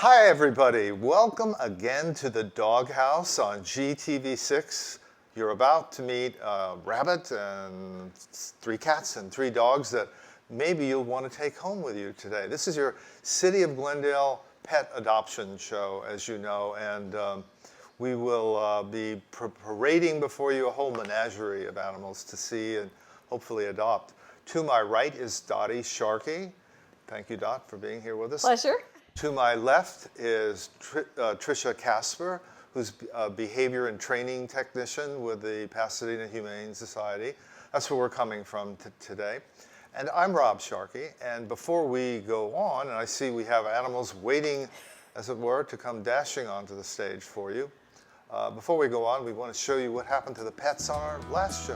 Hi everybody, welcome again to the Doghouse on GTV6. You're about to meet a rabbit and 3 cats and 3 dogs that maybe you'll want to take home with you today. This is your City of Glendale pet adoption show, as you know, and we will be parading before you a whole menagerie of animals to see and hopefully adopt. To my right is Dottie Sharkey. Thank you, Dot, for being here with us. Pleasure. To my left is Tricia Casper, who's a behavior and training technician with the Pasadena Humane Society. That's where we're coming from today. And I'm Rob Sharkey, and before we go on, and I see we have animals waiting, as it were, to come dashing onto the stage for you. Before we go on, we want to show you what happened to the pets on our last show.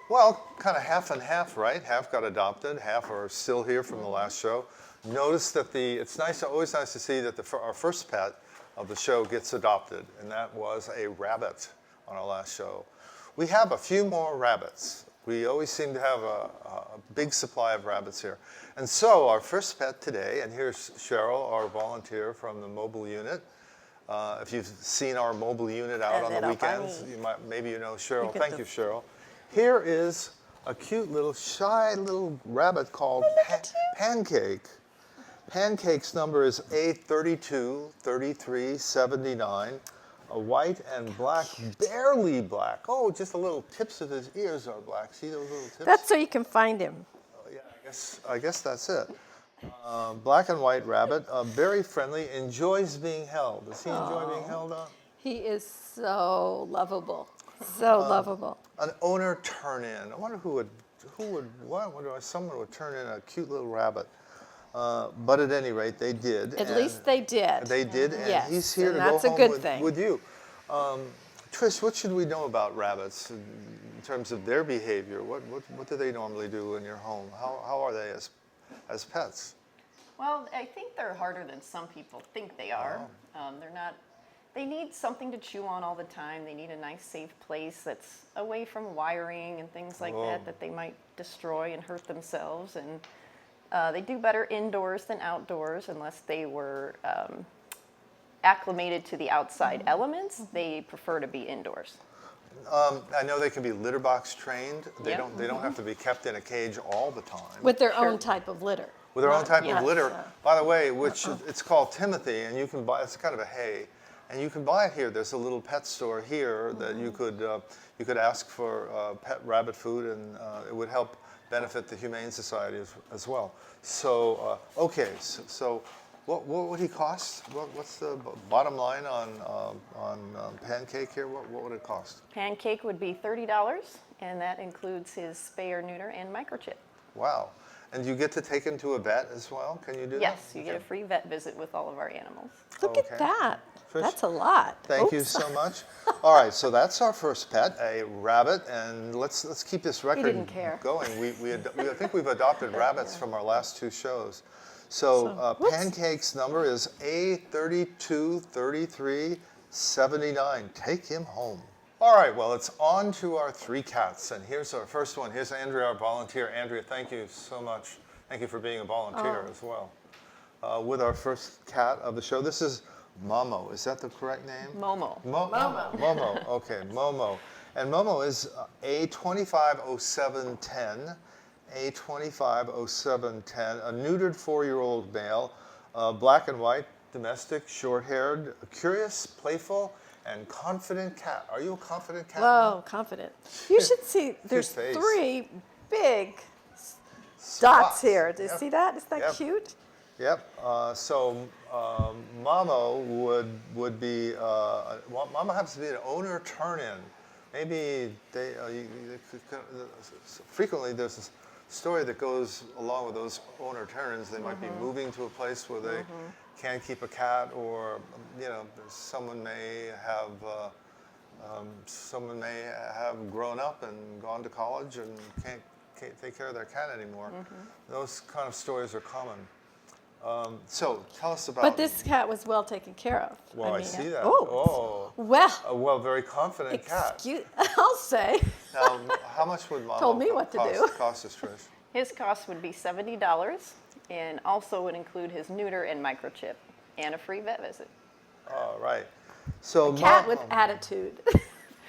Well, kind of half and half, right? Half got adopted, half are still here from the last show. Notice that it's always nice to see that our first pet of the show gets adopted, and that was a rabbit on our last show. We have a few more rabbits. We always seem to have a big supply of rabbits here. And so our first pet today, and here's Cheryl, our volunteer from the mobile unit. If you've seen our mobile unit out on the weekends, maybe you know Cheryl. Thank you, Cheryl. Here is a cute little shy little rabbit called Pancake. Pancake's number is A323379. A white and black, barely black. Oh, just the little tips of his ears are black. See those little tips? That's so you can find him. Oh, yeah, I guess that's it. Black and white rabbit, very friendly, enjoys being held. Does he enjoy being held on? He is so lovable. So lovable. An owner turn-in. I wonder someone would turn in a cute little rabbit. But at any rate, they did. At least they did. They did, and yes, he's here to that's go a home good thing. with you. Trish, what should we know about rabbits in terms of their behavior? What do they normally do in your home? How are they as pets? Well, I think they're harder than some people think they are. They need something to chew on all the time. They need a nice, safe place that's away from wiring and things like that they might destroy and hurt themselves. And they do better indoors than outdoors unless they were acclimated to the outside elements. They prefer to be indoors. I know they can be litter box trained. They don't have to be kept in a cage all the time. With their own type of litter. With their own type of litter. By the way, it's called Timothy, and you can buy. It's kind of a hay. And you can buy it here. There's a little pet store here that you could ask for pet rabbit food, and it would help benefit the Humane Society as well. So so what would he cost? What's the bottom line on Pancake here? What would it cost? Pancake would be $30, and that includes his spay or neuter and microchip. Wow. And you get to take him to a vet as well? Can you do that? Yes, you get a free vet visit with all of our animals. Look at that. That's a lot. Thank you so much. All right, so that's our first pet, a rabbit, and let's keep this record going. I think we've adopted rabbits from our last 2 shows. So Pancake's number is A323379. Take him home. All right, well, it's on to our 3 cats, and here's our first one. Here's Andrea, our volunteer. Andrea, thank you so much. Thank you for being a volunteer as well. With our first cat of the show, this is Momma. Is that the correct name? Momo. Momo. Okay, Momo. And Momo is A250710. A250710. A neutered 4-year-old male, black and white, domestic, short-haired, curious, playful, and confident cat. Are you a confident cat? Whoa, confident. You should see, there's 3 big dots here. Do you see that? Isn't that cute? Yep. So Momo would be. Momo happens to be an owner turn-in. Maybe frequently there's story that goes along with those owner turn-ins. They might be moving to a place where they can't keep a cat, or someone may have grown up and gone to college and can't take care of their cat anymore. Those kind of stories are common. So tell us about. But this cat was well taken care of. Well, I see that. Oh. Well. Well, very confident cat. I'll say. Now, how much would Momma Told me what to do. cost us, Trish? His cost would be $70, and also would include his neuter and microchip, and a free vet visit. All right. So Cat with attitude.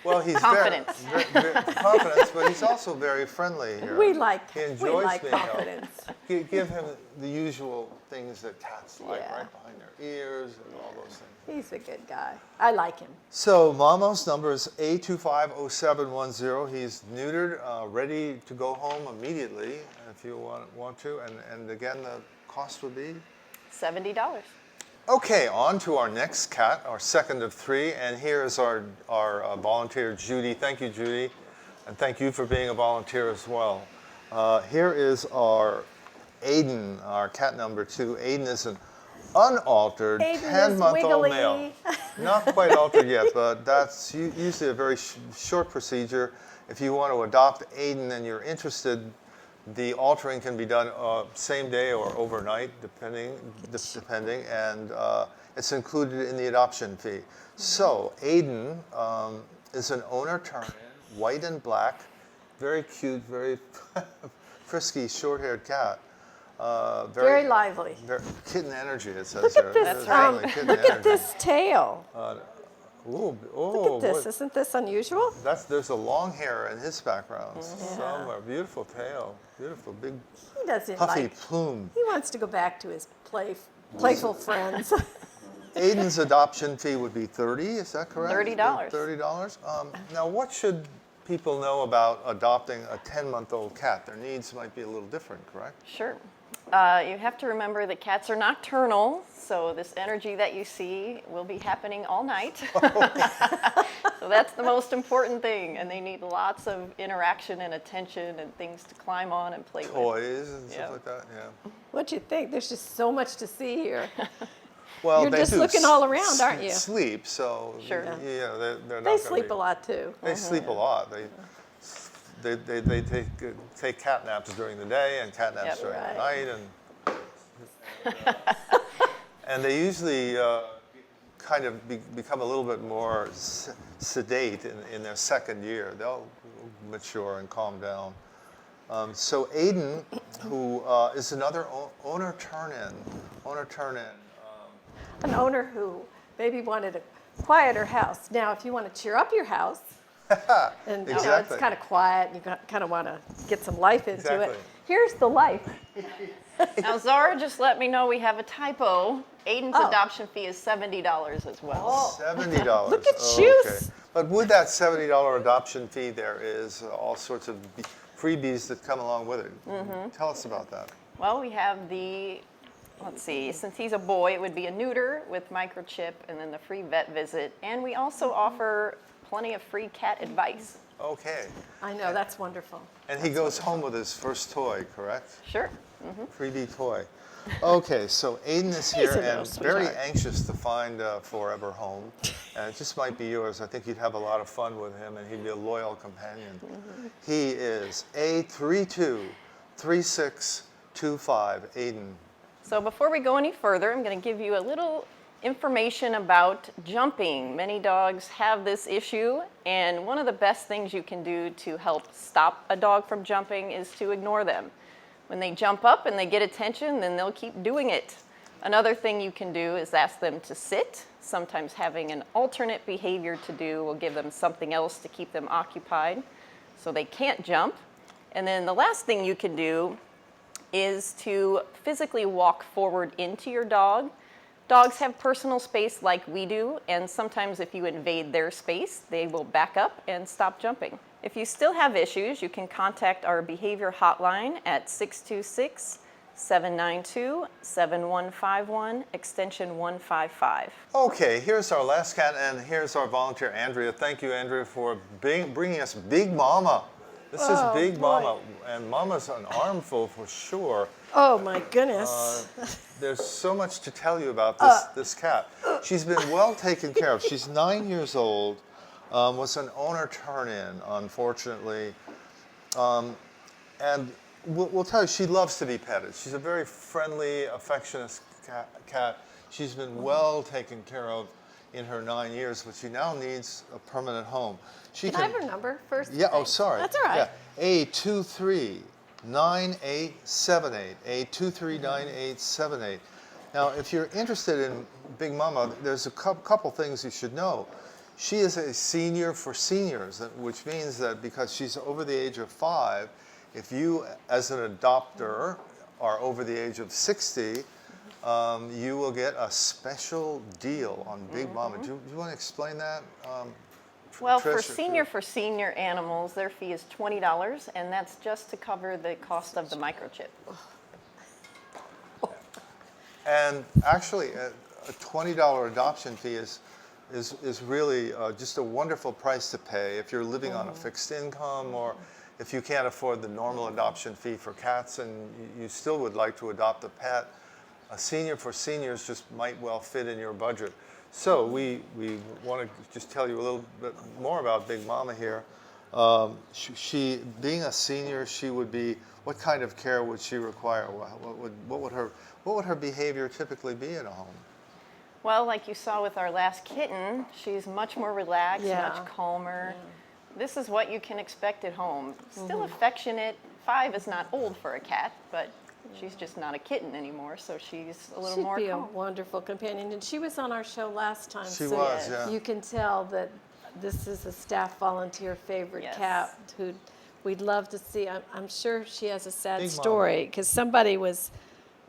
Well, he's Confidence. very confidence, but he's also very friendly here. We like He enjoys being confidence. helped. Give him the usual things that cats like, Yeah. right behind their ears and all those things. He's a good guy. I like him. So Momma's number is A250710. He's neutered, ready to go home immediately if you want to. And again, the cost would be? $70. Okay, on to our next cat, our second of three, and here is our volunteer, Judy. Thank you, Judy, and thank you for being a volunteer as well. Here is our Aidan, our cat number 2. Aidan is an unaltered 10-month-old male. Not quite altered yet, but that's usually a very short procedure. If you want to adopt Aidan and you're interested, the altering can be done same day or overnight, depending, and it's included in the adoption fee. So Aidan is an owner turn-in, white and black, very cute, very frisky, short-haired cat. Very lively. Kitten energy, it says Look at there. this. Definitely Look at this tail. Look Look at this. Isn't this unusual? There's a long hair in his background somewhere. Beautiful tail. Beautiful, big, He doesn't puffy like. plume. He wants to go back to his playful friends. Aidan's adoption fee would be $30, is that correct? $30. $30. Now, what should people know about adopting a 10-month-old cat? Their needs might be a little different, correct? Sure. You have to remember that cats are nocturnal, so this energy that you see will be happening all night. So that's the most important thing, and they need lots of interaction and attention and things to climb on and play with. Toys and stuff like that, yeah. What do you think? There's just so much to see here. Well, You're they just do looking all around, aren't you? Sleep, so Sure. yeah, they're not. They gonna sleep be- a lot too. They sleep a lot. They take cat naps during the day and cat naps Yep. during the Right. night, and they usually kind of become a little bit more sedate in their second year. They'll mature and calm down. So Aidan, who is another owner turn-in. An owner who maybe wanted a quieter house. Now, if you want to cheer up your house, and it's Exactly. kind of quiet, and you kind of want to get some life into Exactly. it. Here's the life. Now, Zara just let me know we have a typo. Aidan's Oh. adoption fee is $70 as well. $70. Look at Oh, you. okay. But with that $70 adoption fee, there is all sorts of freebies that come along with it. Tell us about that. Well, we have let's see, since he's a boy, it would be a neuter with microchip and then the free vet visit. And we also offer plenty of free cat advice. Okay. I know, that's wonderful. And he goes home with his first toy, correct? Sure. Freebie toy. Okay, so Aidan is here a little and very sweetheart. anxious to find a forever home. And it just might be yours. I think you'd have a lot of fun with him and he'd be a loyal companion. He is A323625, Aidan. So before we go any further, I'm going to give you a little information about jumping. Many dogs have this issue, and one of the best things you can do to help stop a dog from jumping is to ignore them. When they jump up and they get attention, then they'll keep doing it. Another thing you can do is ask them to sit. Sometimes having an alternate behavior to do will give them something else to keep them occupied so they can't jump. And then the last thing you can do is to physically walk forward into your dog. Dogs have personal space like we do, and sometimes if you invade their space, they will back up and stop jumping. If you still have issues, you can contact our behavior hotline at 626-792-7151, extension 155. Okay, here's our last cat, and here's our volunteer, Andrea. Thank you, Andrea, for bringing us Big Momma. This is Big boy. Momma, and Mama's an armful for sure. Oh my goodness. There's so much to tell you about this cat. She's been well taken care of. She's 9 years old. Was an owner turn-in, unfortunately. And we'll tell you, she loves to be petted. She's a very friendly, affectionate cat. She's been well taken care of in her 9 years, but she now needs a permanent home. She Can I have her number first? Yeah, oh, Thanks. sorry. That's all right. Yeah, A239878, A239878. Now, if you're interested in Big Momma, there's a couple things you should know. She is a senior for seniors, which means that because she's over the age of 5, if you, as an adopter, are over the age of 60, you will get a special deal on Big Momma. Do you want to explain that? Well, Trish, for senior animals, their fee is $20, and that's just to cover the cost of the microchip. And actually, a $20 adoption fee is really just a wonderful price to pay if you're living on a fixed income, or if you can't afford the normal adoption fee for cats and you still would like to adopt a pet. A senior for seniors just might well fit in your budget. So we want to just tell you a little bit more about Big Momma here. She being a senior, she would be. What kind of care would she require? What would her behavior typically be in a home? Well, like you saw with our last kitten, she's much more relaxed, Yeah. much calmer. This is what you can expect at home. Still affectionate. 5 is not old for a cat, but she's just not a kitten anymore, so she's a little more She'd be a calm. wonderful companion. And she was on our show last time. She so was, yeah. You can tell that this is a staff volunteer favorite Yes. cat who we'd love to see. I'm sure she has a sad Big Momma. story because somebody was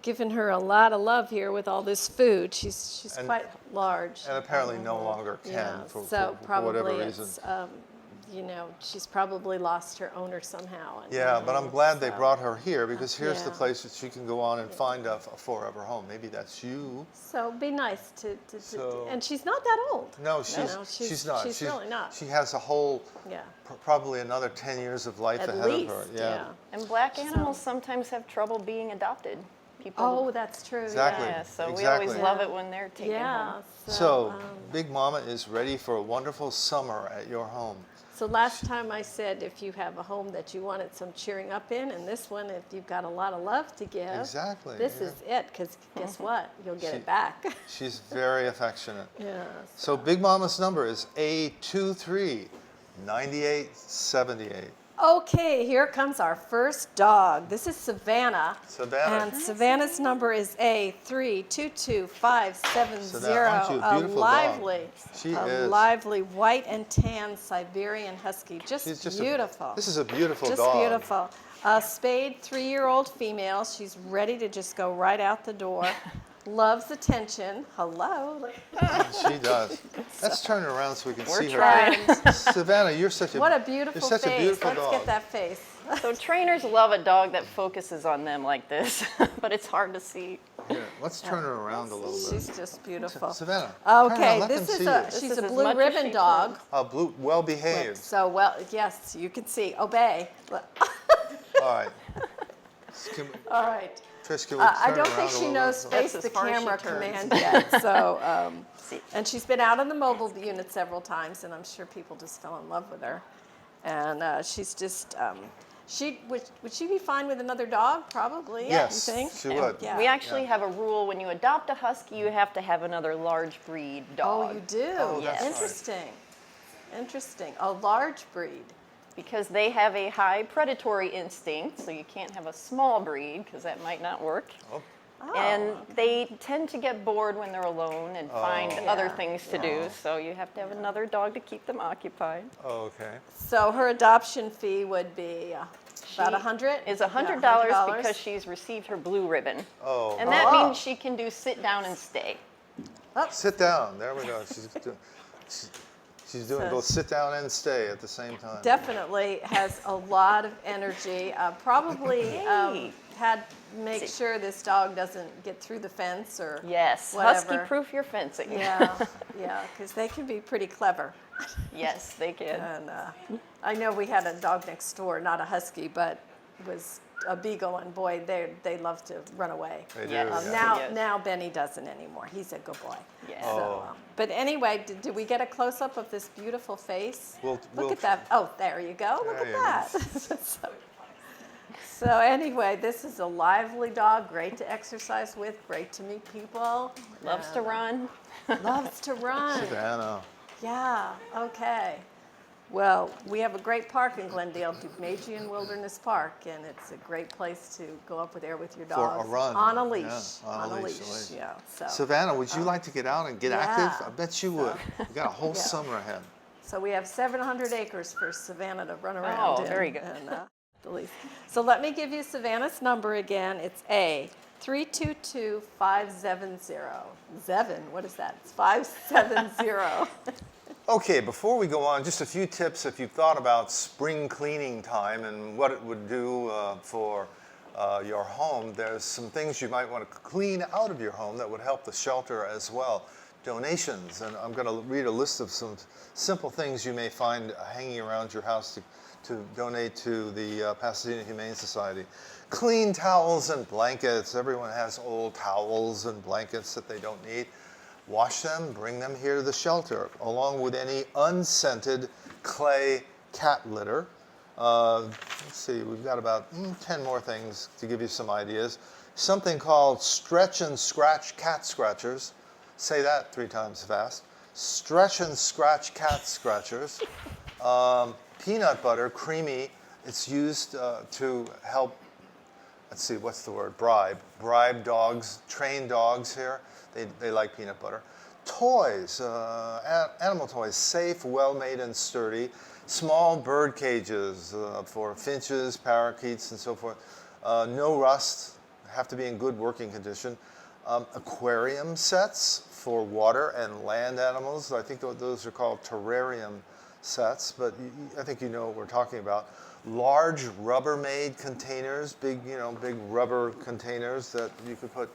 giving her a lot of love here with all this food. She's And- quite large. And apparently no longer can Yeah, for so whatever probably reason. it's, she's probably lost her owner somehow. And, Yeah, but I'm glad they so- brought her here because here's the Yeah. place that she can go on and find a forever home. Maybe that's you. So it'd be nice to So- and she's not that old. No, she's not. She's really not. She has a whole, Yeah. probably another 10 years of life At ahead least, of her. yeah. And black animals sometimes have trouble being adopted. People. Oh, that's true. Exactly. Yeah, so we exactly. always love it when they're taken Yeah. home. So, Big Momma is ready for a wonderful summer at your home. So last time I said if you have a home that you wanted some cheering up in, and this one, if you've got a lot of love to give, Exactly, this yeah. is it. Because guess what? You'll get it back. She's very affectionate. Yeah. So Big Momma's number is A239878. Okay, here comes our first dog. This is Savannah. Savannah. And Savannah's number is A322570. Savannah, aren't you a beautiful dog? lively, She a is. lively white and tan Siberian Husky. Just She's just beautiful. This is a beautiful Just dog. beautiful. Spayed 3-year-old female. She's ready to just go right out the door. Loves attention. Hello. She does. Let's turn her around so we can We're see her. trying. Savannah, you're such a What a beautiful you're such face. a beautiful Let's dog. get that face. So trainers love a dog that focuses on them like this, but it's hard to see. Here, let's turn her around a little bit. She's just beautiful. Savannah. turn around, Okay, let this them is see a you. she's This a is as blue much as ribbon she dog. Blue, well behaved. So well, yes, you can see. Obey. All right. Can, All right. Trish, can we turn I don't her think around a she little knows bit? face That's the as far as she camera turns. command yet. So, See. and she's been out on the mobile unit several times, and I'm sure people just fell in love with her. And she's just, would she be fine with another dog? Probably. Yes, You think? she would. Yeah. We actually have a rule: when you adopt a husky, you have to have another large breed dog. Oh, you do. Oh, that's right. Interesting. Interesting. A large breed. Because they have a high predatory instinct, so you can't have a small breed because that might not work. Oh, Oh. And they tend to get bored when they're alone and find other Yeah. things to do, so you have to have another dog to keep them occupied. okay. So her adoption fee would be about $100. Is $100 because she's received her blue ribbon. Oh, And that Oh. means she can do sit down and stay. sit down. There we go. She's doing So both sit down and stay at the same time. definitely has a lot of energy. Probably had make sure this dog doesn't get through the fence or Yes, whatever. husky-proof your fencing. Yeah, yeah, because they can be pretty clever. Yes, they can. And I know we had a dog next door, not a husky, but was a beagle, and boy, they love to run away. They do, Yes. yeah. Now Benny doesn't anymore. He's a good boy. Yeah. So, but anyway, did we get a close up of this beautiful face? We'll- Look we'll- at that. Oh, there you go. Look There at you go. that. So anyway, this is a lively dog, great to exercise with, great to meet people. Loves to run. Loves to run. Savannah. Yeah, okay. Well, we have a great park in Glendale, Duke-Magian Wilderness Park, and it's a great place to go up there with your For dogs. a run. On a leash. Yeah, on a leash. Yeah. So. Savannah, would you like to get out and get active? I bet you would. You got a whole Yeah. summer ahead. So we have 700 acres for Savannah to run around Oh, in. very good. And, the leash. So let me give you Savannah's number again. It's A322-570. Zevin, what is that? It's 570. Okay, before we go on, just a few tips if you've thought about spring cleaning time and what it would do for your home. There's some things you might want to clean out of your home that would help the shelter as well. Donations, and I'm going to read a list of some simple things you may find hanging around your house to donate to the Pasadena Humane Society. Clean towels and blankets. Everyone has old towels and blankets that they don't need. Wash them, bring them here to the shelter, along with any unscented clay cat litter. Let's see, we've got about 10 more things to give you some ideas. Something called stretch and scratch cat scratchers. Say that 3 times fast. Stretch and scratch cat scratchers. Peanut butter, creamy. It's used to help, let's see, what's the word? Bribe dogs, train dogs here. They like peanut butter. Toys, animal toys, safe, well-made, and sturdy. Small bird cages for finches, parakeets, and so forth. No rust, have to be in good working condition. Aquarium sets for water and land animals. I think those are called terrarium sets, but I think you know what we're talking about. Large Rubbermaid containers, big rubber containers that you could put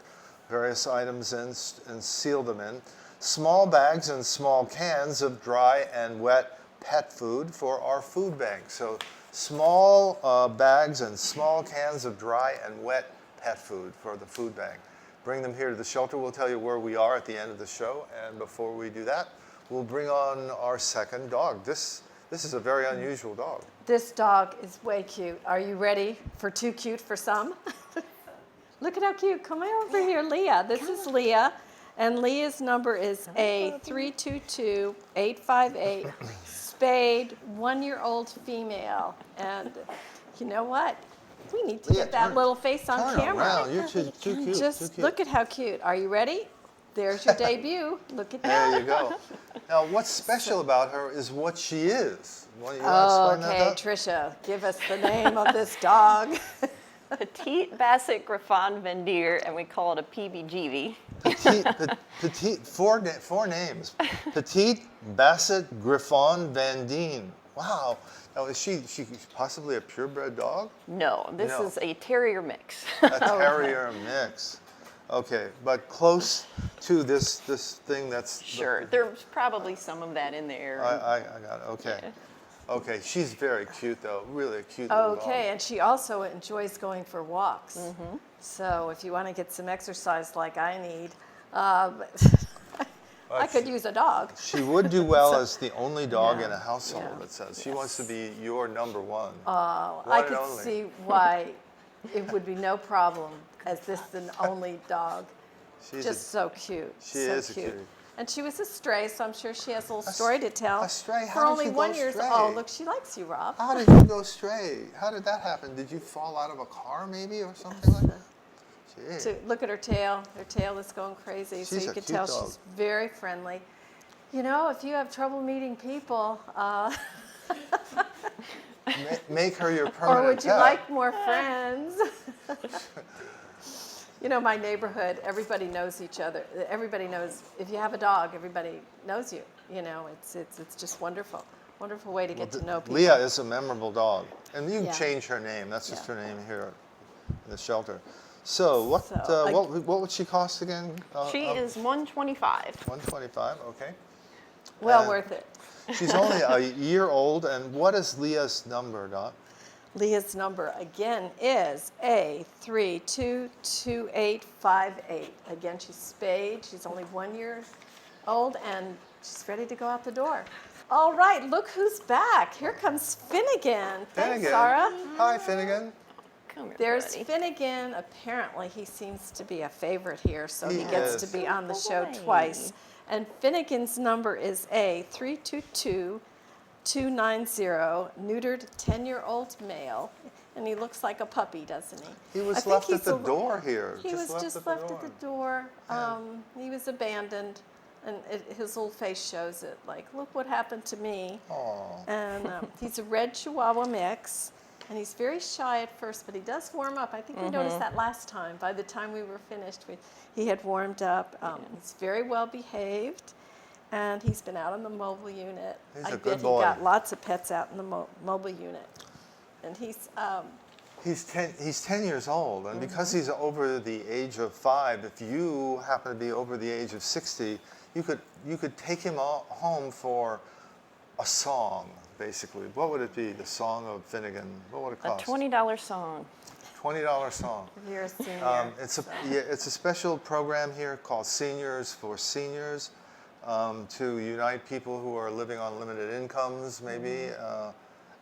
various items in and seal them in. Small bags and small cans of dry and wet pet food for our food bank. So small bags and small cans of dry and wet pet food for the food bank. Bring them here to the shelter. We'll tell you where we are at the end of the show. And before we do that, we'll bring on our second dog. This is a very unusual dog. This dog is way cute. Are you ready for too cute for some? Look at how cute. Come over here, Leah. This is Leah. And Leah's number is A322-858, spayed, 1-year-old female. And you know what? We need to Leah, get that turn- little face on Turn camera. around. You're too cute. Just too cute. look at how cute. Are you ready? There's your debut. Look at that. There you go. Now, what's special about her is what she is. You want to Oh, explain okay, that? Tricia, give us the name of this dog. Petite Basset Griffon Vendier, and we call it a PBGV. Petite, four names. Petite Basset Griffon Vandine. Wow. Now, is she possibly a purebred dog? No, this No. is a terrier mix. A terrier mix. Okay, but close to this thing that's... Sure, there's probably some of that in there. I got it, okay. Okay, she's very cute though, really a cute little dog. Okay, and she also enjoys going for walks. So if you want to get some exercise like I need, I could use a dog. She would do well as the only dog in a household, Yeah. it says. She wants to be your number one. I One and could only. see why it would be no problem as this the only dog. She's Just so cute. She so is a cutie. And she was a stray, so I'm sure she has a little story to tell. a stray? For How did only you go 1 year stray? old. Look, she likes you, Rob. How did you go stray? How did that happen? Did you fall out of a car maybe or something like that? Gee. So look at her tail. Her tail is going crazy. So She's you a can cute tell dog. she's very friendly. You know, if you have trouble meeting people, Make her your permanent or would you pet. like more friends? You know, my neighborhood, everybody knows each other. Everybody knows, if you have a dog, everybody knows you. You know, it's just wonderful. Wonderful way to get to know people. Leah is a memorable dog. And you can Yeah. change her name. That's just Yeah. her name here in the shelter. So what would she cost again? She is $125. $125, okay. Well worth it. She's only a year old, and what is Leah's number, Doc? Leah's number again is A322858. Again, she's spayed. She's only 1 year old, and she's ready to go out the door. All right, look who's back. Here comes Finnegan. Thanks, Finnegan. Sarah. Hi, Finnegan. Come here, There's buddy. Finnegan. Apparently, he seems to be a favorite here, so he He gets is. to be on the show Boy. twice. And Finnegan's number is A322290, neutered 10-year-old male. And he looks like a puppy, doesn't he? He I was think left at he's the a- door here. He was just left at the door. Yeah. He was abandoned, and his little face shows it. Like, look what happened to me. Aw. And he's a red Chihuahua mix, and he's very shy at first, but he does warm up. I think we noticed that last time. By the time we were finished, he had warmed up. He's very well behaved, and he's been out in the mobile unit. He's a I good bet boy. he got lots of pets out in the mobile unit. And he's He's 10 years old, and because he's over the age of 5, if you happen to be over the age of 60, you could take him home for a song, basically. What would it be? The song of Finnegan. What would it A cost? $20 song. $20 song. if you're a senior. It's a special program here called Seniors for Seniors, to unite people who are living on limited incomes, maybe,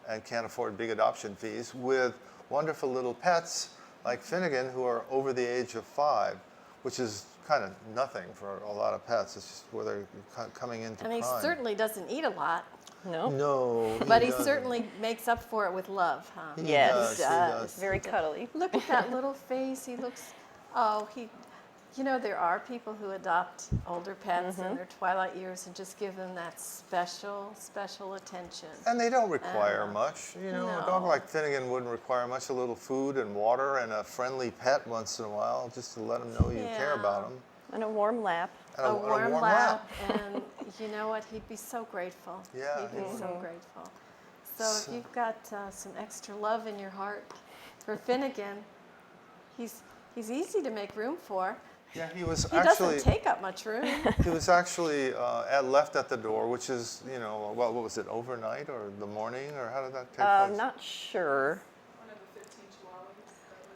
and can't afford big adoption fees, with wonderful little pets like Finnegan who are over the age of 5, which is kind of nothing for a lot of pets. It's just where they're coming into And he prime. certainly doesn't eat a lot, No? No, but he doesn't. certainly makes up for it with love, huh? He Yes. does, he does. does. Very cuddly. Look at that little face. He looks, you know, there are people who adopt older pets in their twilight years and just give them that special, special attention. And they don't require much. You know, a dog no. like Finnegan wouldn't require much. A little food and water and a friendly pet once in a while, just to let them know you care Yeah. about them. And a warm lap. And A warm lap, and you know what? He'd be so grateful. Yeah, He'd be he so grateful. So if you've got some extra love in your heart for Finnegan, he's easy to make room for. Yeah, he was He actually doesn't take up much room. left at the door, which is, you know, well, what was it, overnight or the morning, or how did that take I'm place? not sure.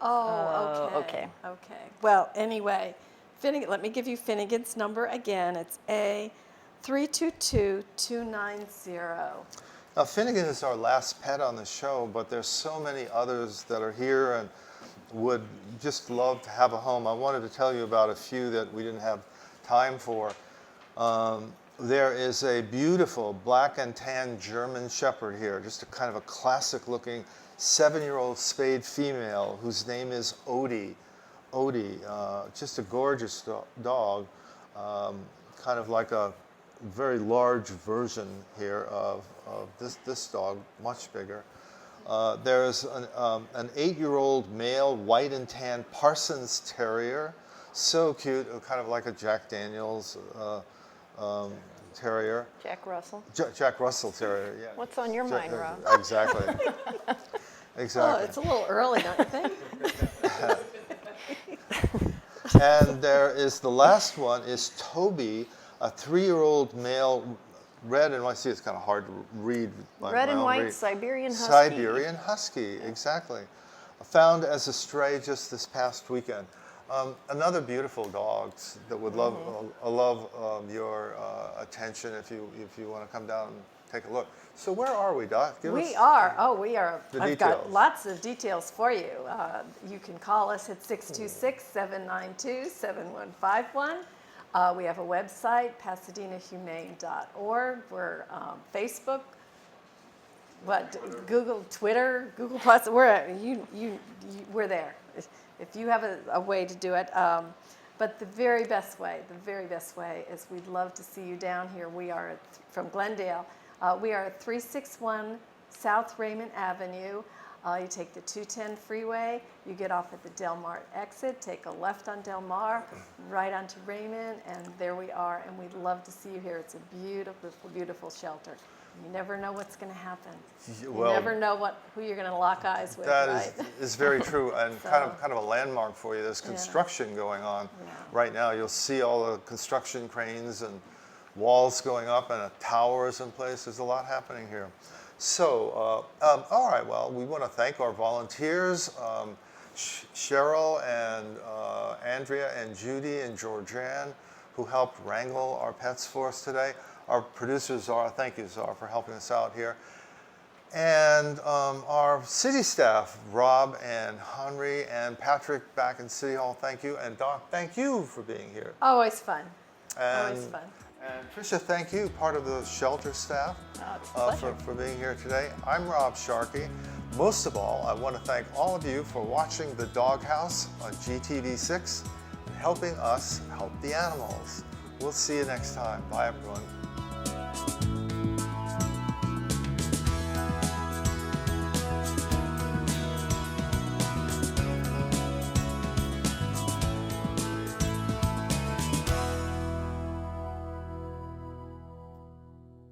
Oh, okay. okay. Okay. Well, anyway, Finnegan, let me give you Finnegan's number again. It's A322290. Now, Finnegan is our last pet on the show, but there's so many others that are here and would just love to have a home. I wanted to tell you about a few that we didn't have time for. There is a beautiful black and tan German Shepherd here, just a kind of a classic-looking 7-year-old spayed female whose name is Odie. Odie, just a gorgeous dog, kind of like a very large version here of this dog, much bigger. There's an 8-year-old male white and tan Parsons Terrier, so cute, kind of like a Jack Daniels Terrier. Jack Russell. Jack Russell Terrier, yeah. What's on your mind, Rob? Exactly. Oh, Exactly. it's a little early, don't you think? And there is the last one is Toby, a 3-year-old male, red and white. See, it's kind of hard to read. Red and my own white read. Siberian Husky. Siberian Husky, exactly. Found as a stray just this past weekend. Another beautiful dog that would love your attention if you want to come down and take a look. So where are we, Doc? We are. The I've got details. lots of details for you. You can call us at 626-792-7151. We have a website, pasadenahumane.org. We're Facebook, Google, Twitter, Google Plus. We're there. If you have a way to do it. But the very best way is we'd love to see you down here. We are from Glendale. We are at 361 South Raymond Avenue. You take the 210 freeway, you get off at the Del Mar exit, take a left on Del Mar, right onto Raymond, and there we are. And we'd love to see you here. It's a beautiful, beautiful shelter. You never know what's going to happen. You never know who you're going to lock eyes with, That right? is very true, and So- kind of a landmark for you. There's construction going on Yeah. right now. You'll see all the construction cranes and walls going up and towers in place. There's a lot happening here. So, all right, well, we want to thank our volunteers, Cheryl and Andrea and Judy and Georgianne, who helped wrangle our pets for us today. Our producers are, thank you, Zara, for helping us out here. And our city staff, Rob and Henry and Patrick back in City Hall, thank you. And Doc, thank you for being here. Always fun. And, Always fun. And Tricia, thank you, part of the shelter staff, it's a pleasure. for being here today. I'm Rob Sharkey. Most of all, I want to thank all of you for watching The Doghouse on GTV6 and helping us help the animals. We'll see you next time. Bye, everyone.